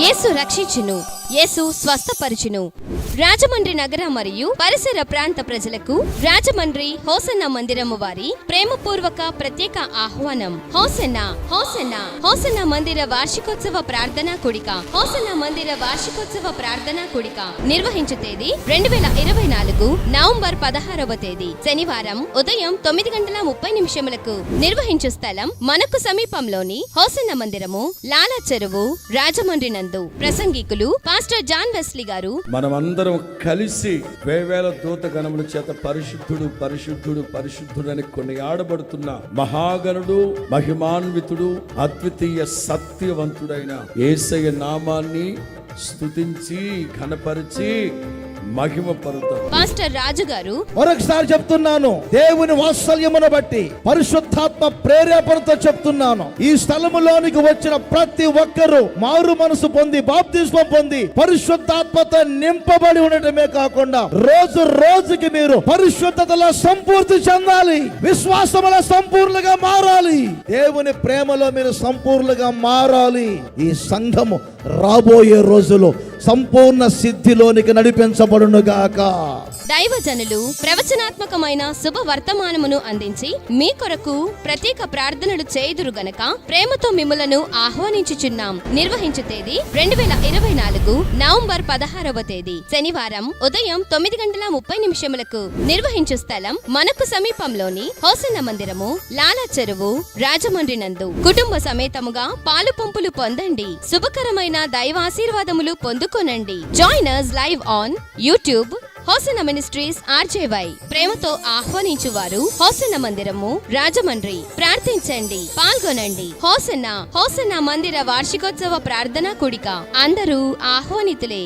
యేసు రక్షించును, యేసు స్వస్థపరచును. రాజమండ్రి నగర మరియు పరిసర ప్రాంత ప్రజలకు రాజమండ్రి హోసన్న మందిరము వారి ప్రేమపూర్వక ప్రత్యేక ఆహ్వానం. హోసన్న హోసన్న హోసన్న మందిర వార్షికోత్సవ ప్రార్థనా కూడిక. హోసన్న మందిర వార్షికోత్సవ ప్రార్థనా కూడిక నిర్వహించు తేదీ 2024 నవంబర్ 16వ తేదీ శనివారం ఉదయం 9:30 నిర్వహించు స్థలం మనకు సమీపంలోని హోసన్న మందిరము, లాలా చెరువు, రాజమండ్రి నందు. ప్రసంగికులు పాస్టర్ జాన్ వెస్లీ గారు. మనమందరం కలిసి వేవేల దూత గణముల చేత పరిశుద్ధుడు పరిశుద్ధుడు పరిశుద్ధుడు అని కొనియాడబడుతున్న మహాగణుడు, మహిమాన్వితుడు, అద్వితీయ సత్యవంతుడైన యేసయ్య నామాన్ని స్తుతించి ఘనపరిచి మహిమ పరుతాం. పాస్టర్ రాజు గారు. మరొకసారి చెప్తున్నాను, దేవుని వాత్సల్యమును బట్టి పరిశుద్ధాత్మ ప్రేరేపణతో చెప్తున్నాను, ఈ స్థలములోనికి వచ్చిన ప్రతి ఒక్కరూ మారు మనసు పొంది బాప్తిస్మం పొంది పరిశుద్ధాత్మతో నింపబడి ఉండటమే కాకుండా రోజు రోజుకి మీరు పరిశుద్ధతలో సంపూర్తి చెందాలి, విశ్వాసములో సంపూర్ణంగా మారాలి, దేవుని ప్రేమలో మీరు సంపూర్ణంగా మారాలి. ఈ సంఘము రాబోయే రోజులో సంపూర్ణ సిద్ధిలోనికి నడిపించబడునుగాక. దైవజనులు ప్రవచనాత్మకమైన శుభ వర్తమానమును అందించి మీ కొరకు ప్రత్యేక ప్రార్థనలు చేయుదురు గనక ప్రేమతో మిమ్ములను ఆహ్వానించుచున్నాం. నిర్వహించు తేదీ 2024 నవంబర్ 16వ తేదీ శనివారం ఉదయం 9:30 నిర్వహించు స్థలం మనకు సమీపంలోని హోసన్న మందిరము, లాలా చెరువు, రాజమండ్రి నందు. కుటుంబ సమేతముగా పాలు పంపులు పొందండి, శుభకరమైన దైవాశీర్వాదములు పొందుకొనండి. Join us live on YouTube Hosanna ministries RJY. ప్రేమతో ఆహ్వానించువారు హోసన్న మందిరము, రాజమండ్రి. ప్రార్థించండి, పాల్గొనండి. హోసన్న మందిర వార్షికోత్సవ ప్రార్థనా కూడిక. అందరూ ఆహ్వానితులే.